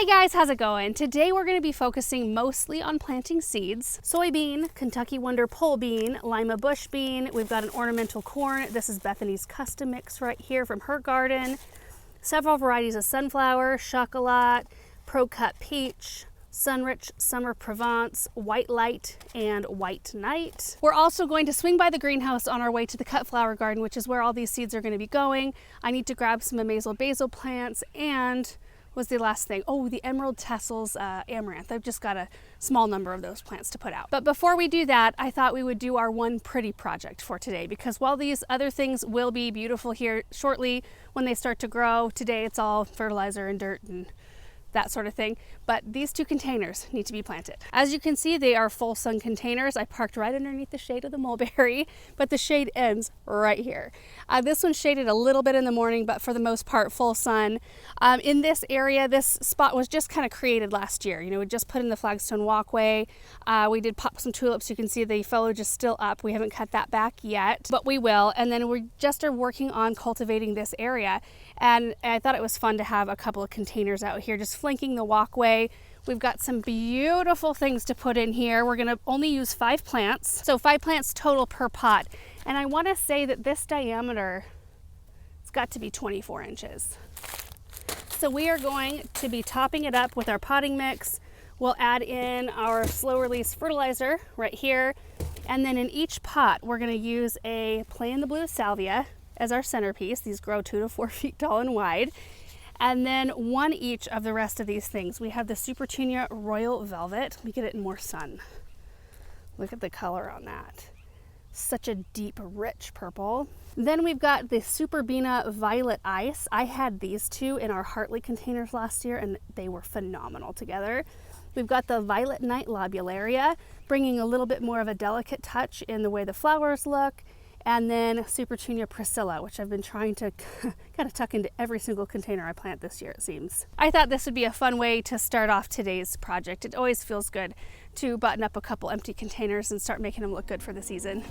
Hey guys, how's it going? Today we're going to be focusing mostly on planting seeds. Soybean, Kentucky Wonder pole bean, Lima bush bean. We've got an ornamental corn. This is Bethany's custom mix right here from her garden. Several varieties of sunflower, chocolat, pro-cut peach, Sunrich, Summer Provence, White Light, and White Night. We're also going to swing by the greenhouse on our way to the cut flower garden, which is where all these seeds are going to be going. I need to grab some Amazel basil plants and was the last thing. Oh, the emerald tassels amaranth. I've just got a small number of those plants to put out. But before we do that, I thought we would do our one pretty project for today, because while these other things will be beautiful here shortly when they start to grow, today it's all fertilizer and dirt and that sort of thing. But these two containers need to be planted. As you can see, they are full sun containers. I parked right underneath the shade of the mulberry, but the shade ends right here. This one's shaded a little bit in the morning, but for the most part, full sun. In this area, this spot was just kind of created last year. You know, we just put in the flagstone walkway. We did pop some tulips. You can see the foliage is still up. We haven't cut that back yet, but we will. And then we just are working on cultivating this area. And I thought it was fun to have a couple of containers out here just flanking the walkway. We've got some beautiful things to put in here. We're gonna only use 5 plants. So 5 plants total per pot. And I wanna say that this diameter, it's got to be 24 inches. So we are going to be topping it up with our potting mix. We'll add in our slow release fertilizer right here. And then in each pot, we're gonna use a Play in the Blue salvia as our centerpiece. These grow 2 to 4 feet tall and wide. And then one each of the rest of these things. We have the Supertunia Royal Velvet. Let me get it in more sun. Look at the color on that. Such a deep, rich purple. Then we've got the Superbena Violet Ice. I had these two in our Hartley containers last year and they were phenomenal together. We've got the Violet Night Lobularia, bringing a little bit more of a delicate touch in the way the flowers look. And then Supertunia Priscilla, which I've been trying to kind of tuck into every single container I plant this year, it seems. I thought this would be a fun way to start off today's project. It always feels good to button up a couple empty containers and start making them look good for the season.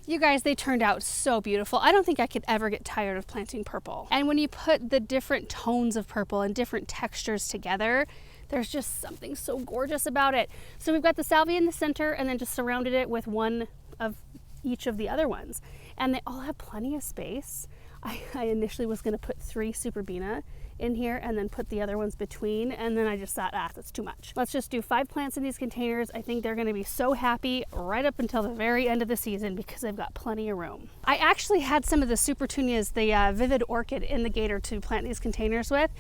You guys, they turned out so beautiful. I don't think I could ever get tired of planting purple. And when you put the different tones of purple and different textures together, there's just something so gorgeous about it. So we've got the salvia in the center and then just surrounded it with one of each of the other ones. And they all have plenty of space. I initially was gonna put 3 Superbena in here and then put the other ones between, and then I just thought, that's too much. Let's just do 5 plants in these containers. I think they're gonna be so happy right up until the very end of the season because they've got plenty of room. I actually had some of the Supertunias, the Vivid Orchid in the gator to plant these containers with.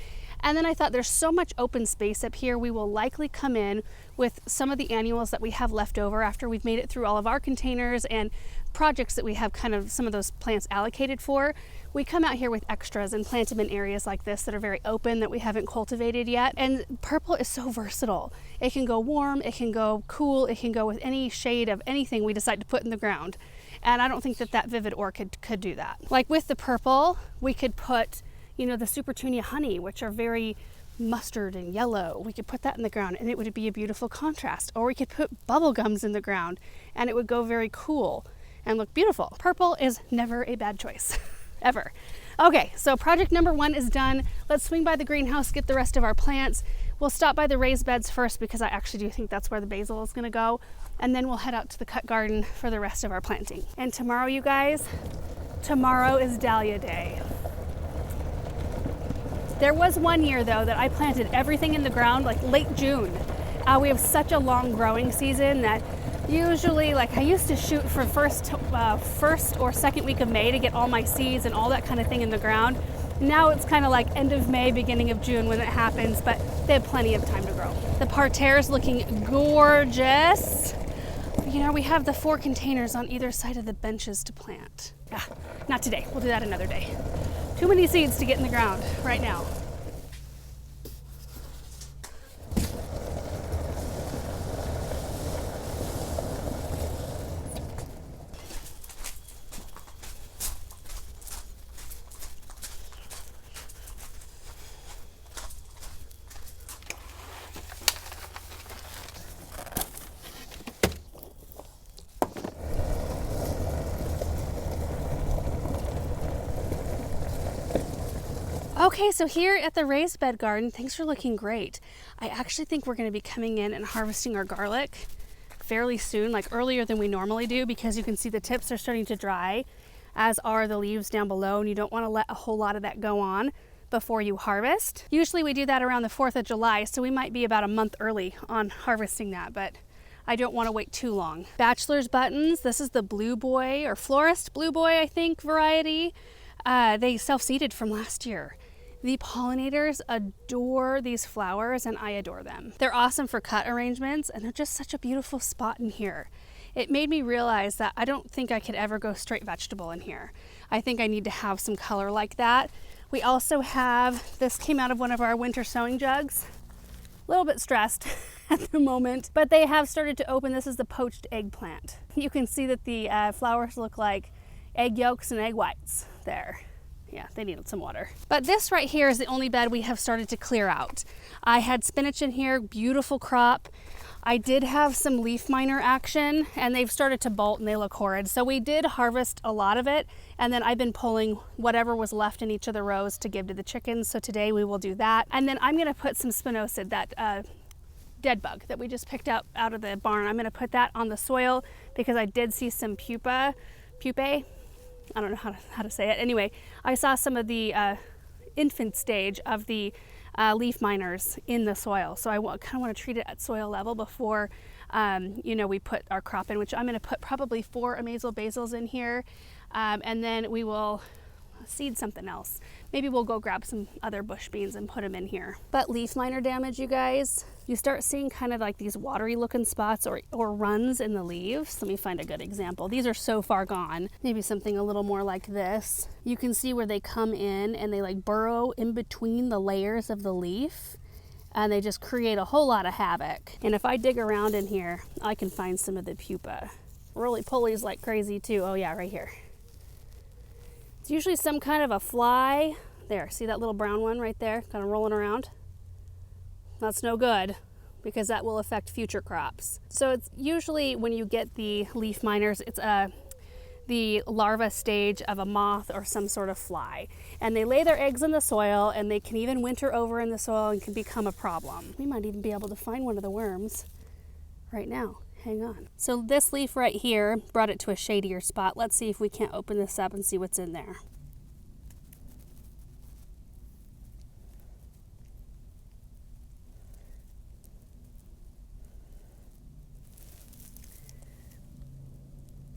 And then I thought there's so much open space up here, we will likely come in with some of the annuals that we have left over after we've made it through all of our containers and projects that we have kind of some of those plants allocated for. We come out here with extras and plant them in areas like this that are very open that we haven't cultivated yet. And purple is so versatile. It can go warm, it can go cool, it can go with any shade of anything we decide to put in the ground. And I don't think that Vivid Orchid could do that. Like with the purple, we could put, you know, the Supertunia Honey, which are very mustard and yellow. We could put that in the ground and it would be a beautiful contrast. Or we could put bubble gums in the ground and it would go very cool and look beautiful. Purple is never a bad choice, ever. Okay, so project number 1 is done. Let's swing by the greenhouse, get the rest of our plants. We'll stop by the raised beds first because I actually do think that's where the basil is gonna go. And then we'll head out to the cut garden for the rest of our planting. And tomorrow, you guys, tomorrow is Dahlia Day. There was one year though that I planted everything in the ground like late June. We have such a long growing season that Usually, like I used to shoot for first or second week of May to get all my seeds and all that kind of thing in the ground. Now it's kind of like end of May, beginning of June when it happens, but they have plenty of time to grow. The parterre is looking gorgeous. You know, we have the 4 containers on either side of the benches to plant. Not today, we'll do that another day. Too many seeds to get in the ground right now. Okay, so here at the raised bed garden, things are looking great. I actually think we're going to be coming in and harvesting our garlic fairly soon, like earlier than we normally do, because you can see the tips are starting to dry, as are the leaves down below, and you don't want to let a whole lot of that go on before you harvest. Usually we do that around the 4th of July, so we might be about a month early on harvesting that, but I don't want to wait too long. Bachelor's buttons, this is the Blue Boy or Florist Blue Boy, I think, variety. They self-seeded from last year. The pollinators adore these flowers and I adore them. They're awesome for cut arrangements and they're just such a beautiful spot in here. It made me realize that I don't think I could ever go straight vegetable in here. I think I need to have some color like that. We also have, this came out of one of our winter sowing jugs. A little bit stressed at the moment, but they have started to open. This is the poached eggplant. You can see that the flowers look like egg yolks and egg whites there. Yeah, they needed some water. But this right here is the only bed we have started to clear out. I had spinach in here, beautiful crop. I did have some leaf miner action and they've started to bolt and they look horrid. So we did harvest a lot of it and then I've been pulling whatever was left in each of the rows to give to the chickens. So today we will do that. And then I'm gonna put some spinosad, that dead bug that we just picked out of the barn. I'm gonna put that on the soil because I did see some pupae. I don't know how to say it. Anyway, I saw some of the infant stage of the leaf miners in the soil. So I kind of want to treat it at soil level before, you know, we put our crop in, which I'm going to put probably 4 amazel basils in here. And then we will seed something else. Maybe we'll go grab some other bush beans and put them in here. But leaf miner damage, you guys, you start seeing kind of like these watery looking spots or runs in the leaves. Let me find a good example. These are so far gone. Maybe something a little more like this. You can see where they come in and they like burrow in between the layers of the leaf and they just create a whole lot of havoc. And if I dig around in here, I can find some of the pupa. Roly polies like crazy too. Oh yeah, right here. It's usually some kind of a fly. There, see that little brown one right there, kind of rolling around? That's no good because that will affect future crops. So it's usually when you get the leaf miners, it's the larva stage of a moth or some sort of fly. And they lay their eggs in the soil and they can even winter over in the soil and can become a problem. We might even be able to find one of the worms right now. Hang on. So this leaf right here brought it to a shadier spot. Let's see if we can't open this up and see what's in there.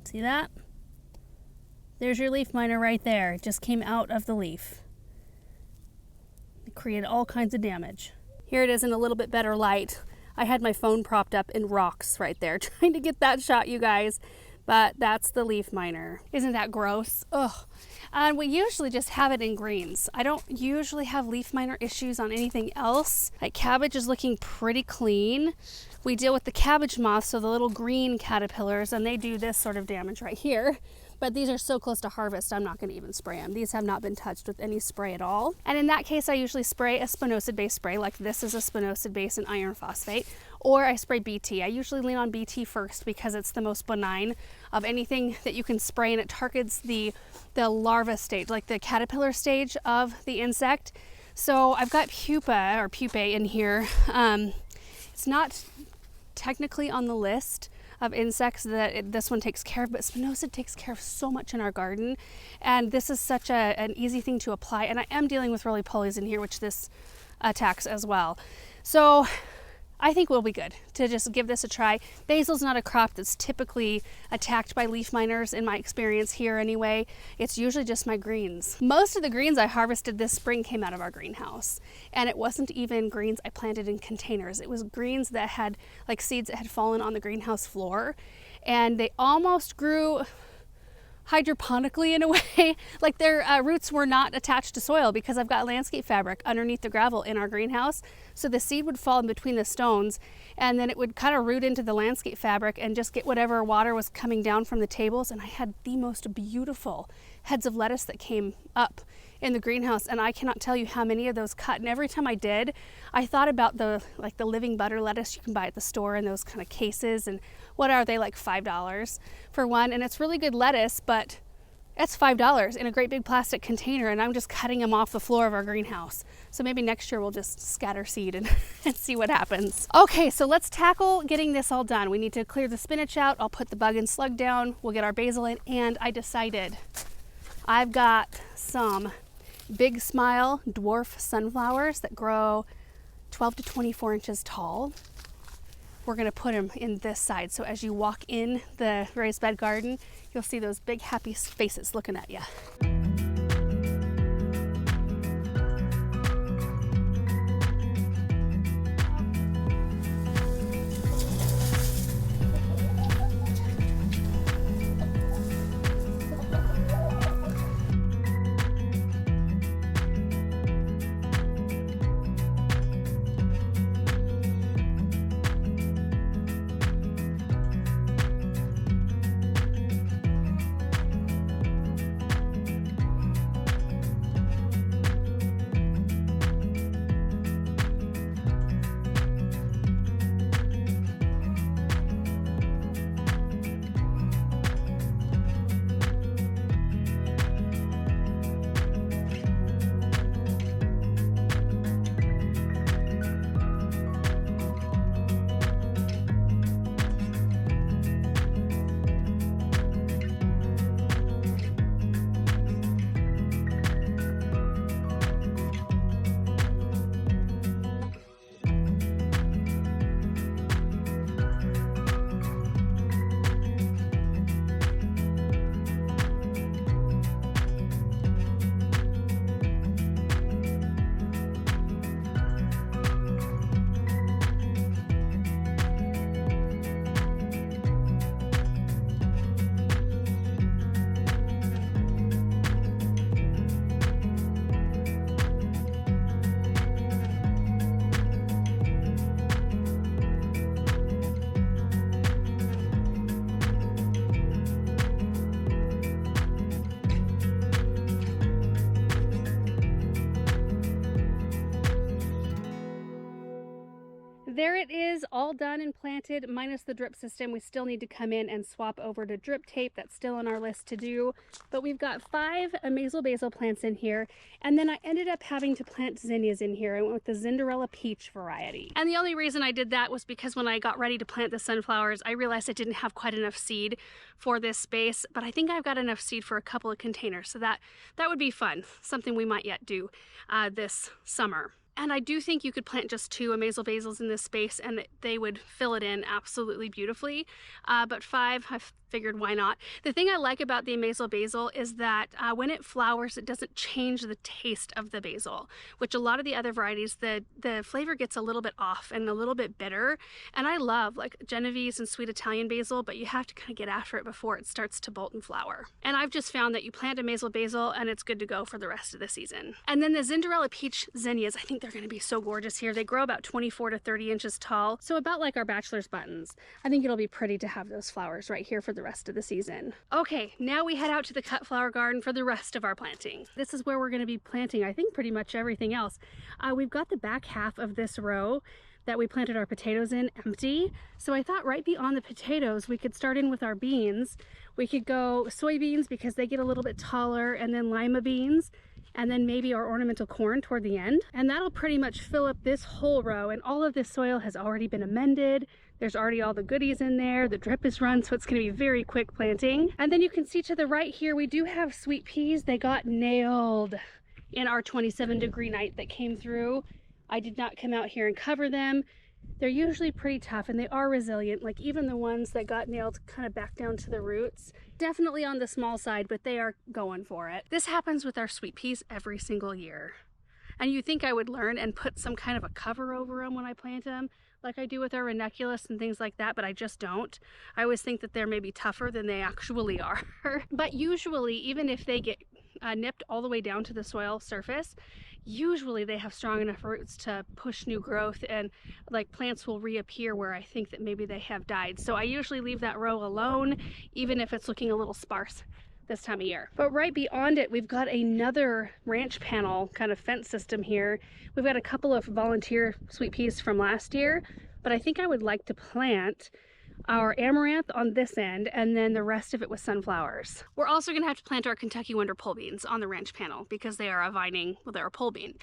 See that? There's your leaf miner right there. It just came out of the leaf. It created all kinds of damage. Here it is in a little bit better light. I had my phone propped up in rocks right there trying to get that shot, you guys. But that's the leaf miner. Isn't that gross? Ugh. And we usually just have it in greens. I don't usually have leaf miner issues on anything else. Like cabbage is looking pretty clean. We deal with the cabbage moths, so the little green caterpillars, and they do this sort of damage right here. But these are so close to harvest, I'm not going to even spray them. These have not been touched with any spray at all. And in that case, I usually spray a spinosad-based spray, like this is a spinosad-based and iron phosphate, or I spray BT. I usually lean on BT first because it's the most benign of anything that you can spray, and it targets the larva stage, like the caterpillar stage of the insect. So I've got pupae in here. It's not technically on the list of insects that this one takes care of, but spinosad takes care of so much in our garden, and this is such an easy thing to apply. And I am dealing with roly polies in here, which this attacks as well. So I think we'll be good to just give this a try. Basil's not a crop that's typically attacked by leaf miners in my experience here anyway. It's usually just my greens. Most of the greens I harvested this spring came out of our greenhouse, and it wasn't even greens I planted in containers. It was greens that had like seeds that had fallen on the greenhouse floor, and they almost grew hydroponically in a way. Like their roots were not attached to soil because I've got landscape fabric underneath the gravel in our greenhouse. So the seed would fall in between the stones, and then it would kind of root into the landscape fabric and just get whatever water was coming down from the tables. And I had the most beautiful heads of lettuce that came up in the greenhouse, and I cannot tell you how many of those cut. And every time I did, I thought about the living butter lettuce you can buy at the store in those kind of cases, and what are they, like $5 for one? And it's really good lettuce, but it's $5 in a great big plastic container, and I'm just cutting them off the floor of our greenhouse. So maybe next year we'll just scatter seed and see what happens. Okay, so let's tackle getting this all done. We need to clear the spinach out. I'll put the bug and slug down. We'll get our basil in, and I decided I've got some Big Smile dwarf sunflowers that grow 12 to 24 inches tall. We're gonna put them in this side. So as you walk in the raised bed garden, you'll see those big happy faces looking at you. There it is, all done and planted, minus the drip system. We still need to come in and swap over to drip tape. That's still on our list to do. But we've got 5 amazel basil plants in here. And then I ended up having to plant zinnias in here. I went with the Cinderella peach variety. And the only reason I did that was because when I got ready to plant the sunflowers, I realized I didn't have quite enough seed for this space. But I think I've got enough seed for a couple of containers. So that would be fun. Something we might yet do this summer. And I do think you could plant just 2 amazel basils in this space and they would fill it in absolutely beautifully. But 5, I figured why not. The thing I like about the amazel basil is that when it flowers, it doesn't change the taste of the basil, which a lot of the other varieties, the flavor gets a little bit off and a little bit bitter. And I love like Genovese and sweet Italian basil, but you have to kind of get after it before it starts to bolt and flower. And I've just found that you plant amazel basil and it's good to go for the rest of the season. And then the Cinderella peach zinnias, I think they're going to be so gorgeous here. They grow about 24 to 30 inches tall, so about like our bachelor's buttons. I think it'll be pretty to have those flowers right here for the rest of the season. Okay, now we head out to the cut flower garden for the rest of our planting. This is where we're going to be planting, I think, pretty much everything else. We've got the back half of this row that we planted our potatoes in empty. So I thought right beyond the potatoes, we could start in with our beans. We could go soybeans because they get a little bit taller, and then lima beans, and then maybe our ornamental corn toward the end. And that'll pretty much fill up this whole row, and all of this soil has already been amended. There's already all the goodies in there. The drip is run, so it's gonna be very quick planting. And then you can see to the right here, we do have sweet peas. They got nailed in our 27-degree night that came through. I did not come out here and cover them. they're usually pretty tough and they are resilient. Like even the ones that got nailed kind of back down to the roots, definitely on the small side, but they are going for it. This happens with our sweet peas every single year. And you think I would learn and put some kind of a cover over them when I plant them, like I do with our ranunculus and things like that, but I just don't. I always think that they're maybe tougher than they actually are. But usually, even if they get nipped all the way down to the soil surface, usually they have strong enough roots to push new growth, and like plants will reappear where I think that maybe they have died. So I usually leave that row alone, even if it's looking a little sparse this time of year. But right beyond it, we've got another ranch panel kind of fence system here. We've got a couple of volunteer sweet peas from last year, but I think I would like to plant our amaranth on this end and then the rest of it with sunflowers. We're also going to have to plant our Kentucky Wonder pole beans on the ranch panel because they are a vining, well, they're a pole bean.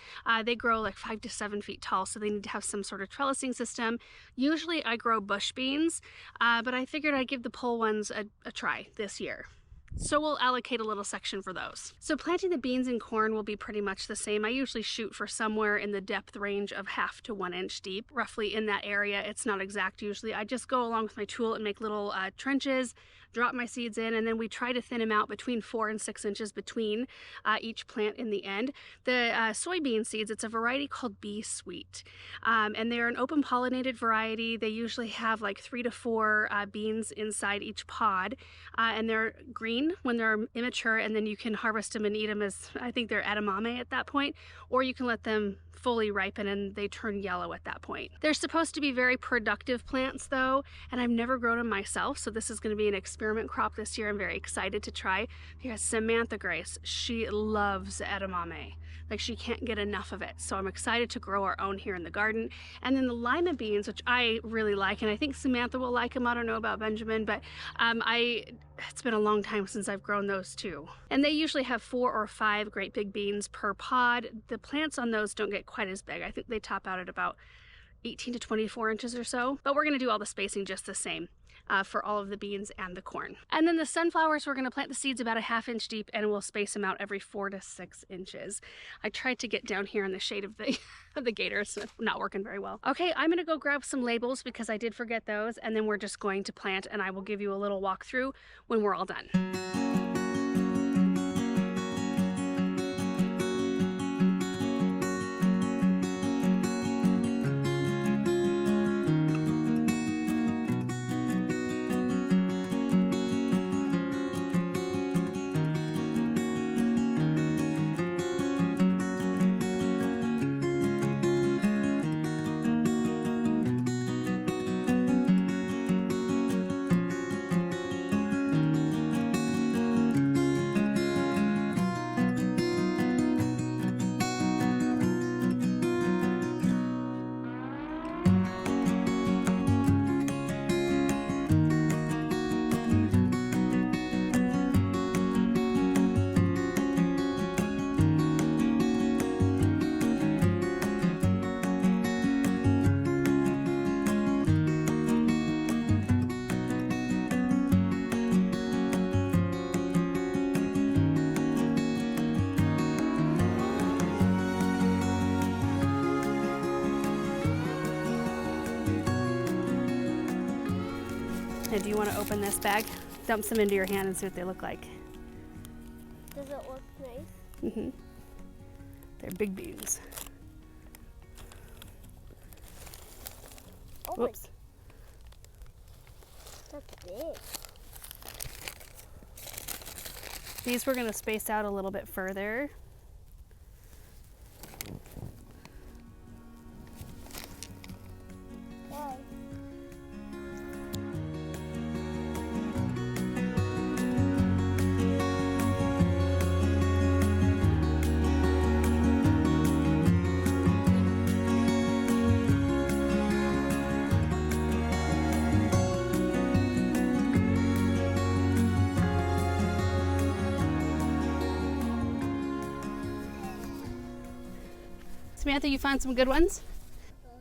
They grow like 5 to 7 feet tall, so they need to have some sort of trellising system. Usually I grow bush beans, but I figured I'd give the pole ones a try this year. So we'll allocate a little section for those. So planting the beans and corn will be pretty much the same. I usually shoot for somewhere in the depth range of 1/2 to 1 inch deep, roughly in that area. It's not exact usually. I just go along with my tool and make little trenches, drop my seeds in, and then we try to thin them out between 4 and 6 inches between each plant in the end. The soybean seeds, it's a variety called Bee Sweet, and they're an open pollinated variety. They usually have like 3 to 4 beans inside each pod, and they're green when they're immature, and then you can harvest them and eat them as, I think they're edamame at that point, or you can let them fully ripen and they turn yellow at that point. They're supposed to be very productive plants though, and I've never grown them myself, so this is going to be an experiment crop this year. I'm very excited to try because Samantha Grace, she loves edamame. Like she can't get enough of it. So I'm excited to grow our own here in the garden. And then the lima beans, which I really like, and I think Samantha will like them. I don't know about Benjamin, but it's been a long time since I've grown those too. And they usually have 4 or 5 great big beans per pod. The plants on those don't get quite as big. I think they top out at about 18 to 24 inches or so, but we're gonna do all the spacing just the same for all of the beans and the corn. And then the sunflowers, we're gonna plant the seeds about a 1/2 inch deep and we'll space them out every 4 to 6 inches. I tried to get down here in the shade of the of the gators, so not working very well. Okay, I'm gonna go grab some labels because I did forget those, and then we're just going to plant, and I will give you a little walkthrough when we're all done. Now, do you want to open this bag? Dump some into your hand and see what they look like. Does it look nice? Mm-hmm. They're big beans. Oh, whoops. That's big. These we're going to space out a little bit further. Why? Samantha, you found some good ones? Look,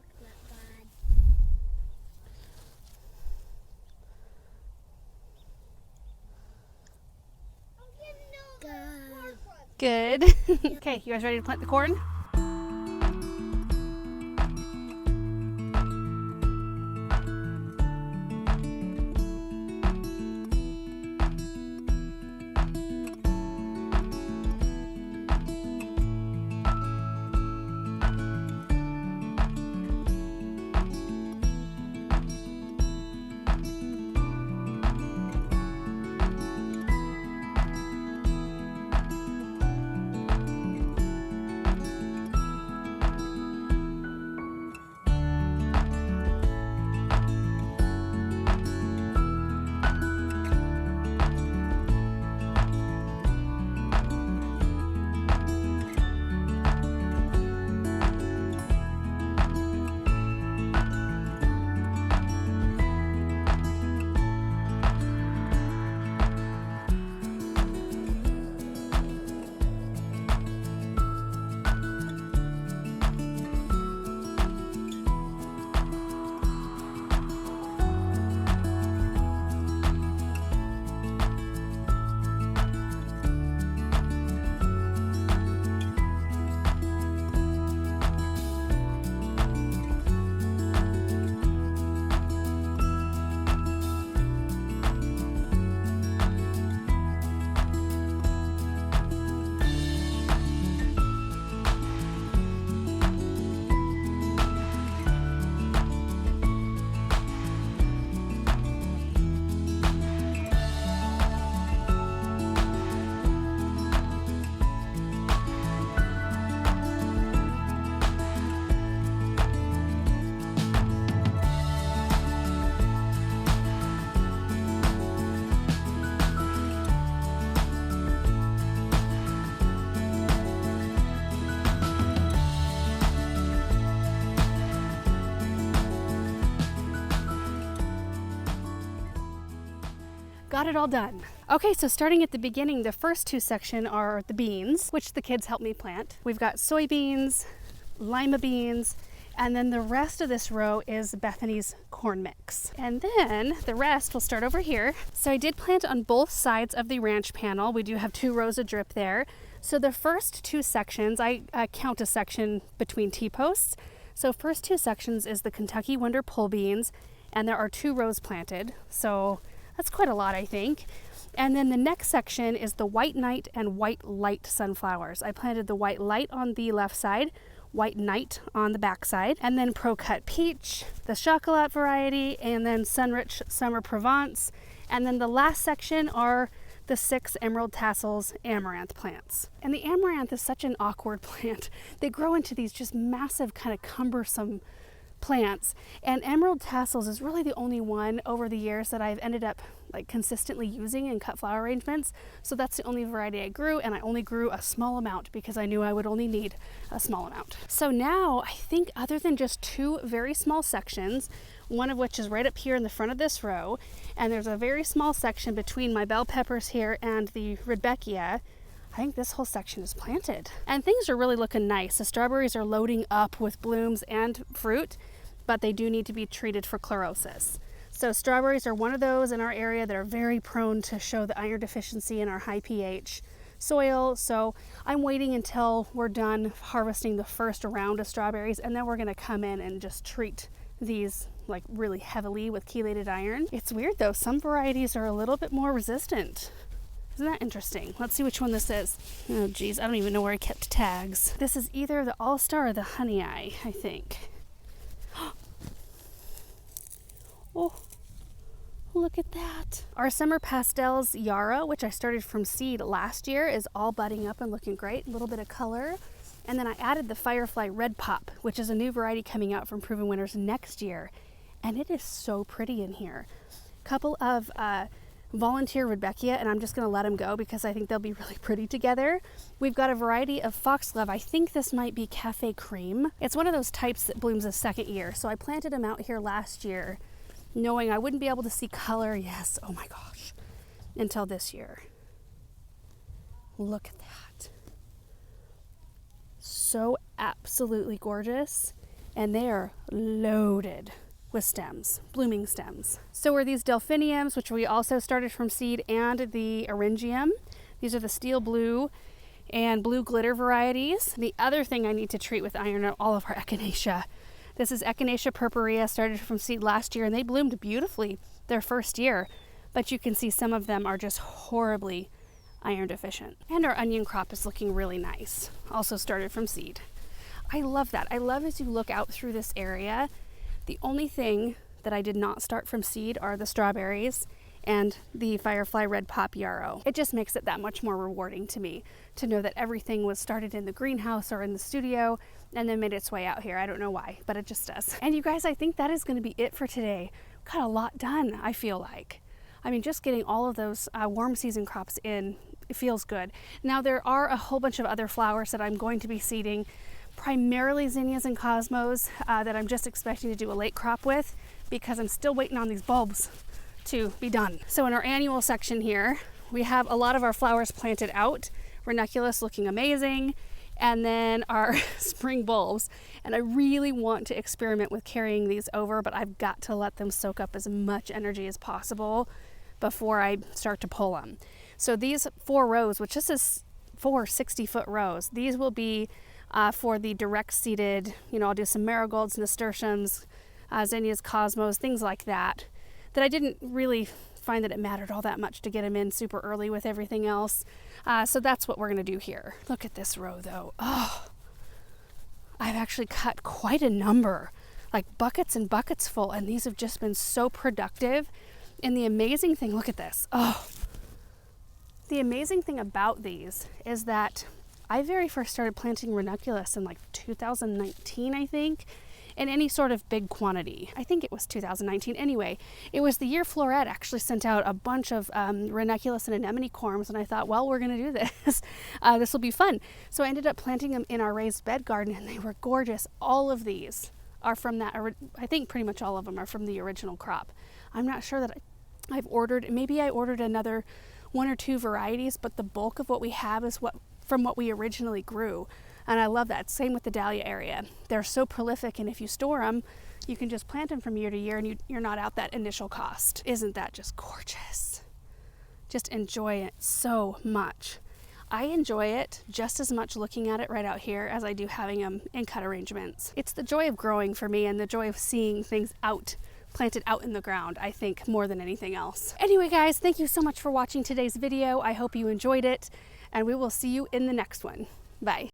not bad. Good. Okay, you guys ready to plant the corn? got it all done. Okay, so starting at the beginning, the first two sections are the beans, which the kids helped me plant. We've got soybeans, lima beans, and then the rest of this row is Bethany's corn mix. And then the rest will start over here. So I did plant on both sides of the ranch panel. We do have 2 rows of drip there. So the first 2 sections, I count a section between T-posts. So first 2 sections is the Kentucky Wonder pole beans, and there are 2 rows planted. So that's quite a lot, I think. And then the next section is the White Night and White Light sunflowers. I planted the White Light on the left side, White Night on the back side, and then Pro Cut Peach, the Chocolat variety, and then Sunrich Summer Provence. And then the last section are the 6 Emerald Tassels amaranth plants. And the amaranth is such an awkward plant. They grow into these just massive, kind of cumbersome plants. And Emerald Tassels is really the only one over the years that I've ended up like consistently using in cut flower arrangements. So that's the only variety I grew, and I only grew a small amount because I knew I would only need a small amount. So now I think, other than just 2 very small sections, one of which is right up here in the front of this row, and there's a very small section between my bell peppers here and the Rudbeckia, I think this whole section is planted. And things are really looking nice. The strawberries are loading up with blooms and fruit, but they do need to be treated for chlorosis. So strawberries are one of those in our area that are very prone to show the iron deficiency in our high pH soil. So I'm waiting until we're done harvesting the first round of strawberries, and then we're gonna come in and just treat these like really heavily with chelated iron. It's weird though, some varieties are a little bit more resistant. Isn't that interesting? Let's see which one this is. Oh geez, I don't even know where I kept tags. This is either the All-Star or the Honey Eye, I think. Oh, look at that. Our Summer Pastels Yarrow, which I started from seed last year, is all budding up and looking great. A little bit of color. And then I added the Firefly Red Pop, which is a new variety coming out from Proven Winners next year. And it is so pretty in here. Couple of volunteer Rudbeckia, and I'm just gonna let them go because I think they'll be really pretty together. We've got a variety of Foxglove. I think this might be Cafe Cream. It's one of those types that blooms a second year. So I planted them out here last year, knowing I wouldn't be able to see color, yes, oh my gosh, until this year. Look at that. So absolutely gorgeous. And they are loaded with stems, blooming stems. So are these delphiniums, which we also started from seed, and the eryngium. These are the steel blue and blue glitter varieties. The other thing I need to treat with iron are all of our echinacea. This is Echinacea purpurea, started from seed last year, and they bloomed beautifully their first year, but you can see some of them are just horribly iron deficient. And our onion crop is looking really nice, also started from seed. I love that. I love as you look out through this area, the only thing that I did not start from seed are the strawberries and the Firefly Red Pop Yarrow. It just makes it that much more rewarding to me to know that everything was started in the greenhouse or in the studio and then made its way out here. I don't know why, but it just does. And you guys, I think that is going to be it for today. Got a lot done, I feel like. I mean, just getting all of those warm season crops in, it feels good. Now there are a whole bunch of other flowers that I'm going to be seeding, primarily zinnias and cosmos that I'm just expecting to do a late crop with because I'm still waiting on these bulbs to be done. So in our annual section here, we have a lot of our flowers planted out, ranunculus looking amazing, and then our spring bulbs. And I really want to experiment with carrying these over, but I've got to let them soak up as much energy as possible before I start to pull them. So these 4 rows, which this is 4 60-foot rows, these will be for the direct seeded, I'll do some marigolds, nasturtiums, zinnias, cosmos, things like that I didn't really find that it mattered all that much to get them in super early with everything else. So that's what we're going to do here. Look at this row though. Oh, I've actually cut quite a number, like buckets and buckets full, and these have just been so productive. And the amazing thing, look at this. Oh, the amazing thing about these is that I very first started planting ranunculus in like 2019, I think, in any sort of big quantity. I think it was 2019. Anyway, it was the year Floret actually sent out a bunch of ranunculus and anemone corms, and I thought, well, we're gonna do this. This will be fun. So I ended up planting them in our raised bed garden, and they were gorgeous. All of these are from that, I think pretty much all of them are from the original crop. I'm not sure that Maybe I ordered another 1 or 2 varieties, but the bulk of what we have is from what we originally grew. And I love that. Same with the dahlia area. They're so prolific, and if you store them, you can just plant them from year to year, and you're not out that initial cost. Isn't that just gorgeous? Just enjoy it so much. I enjoy it just as much looking at it right out here as I do having them in cut arrangements. It's the joy of growing for me, and the joy of seeing things planted out in the ground, I think, more than anything else. Anyway, guys, thank you so much for watching today's video. I hope you enjoyed it, and we will see you in the next one. Bye.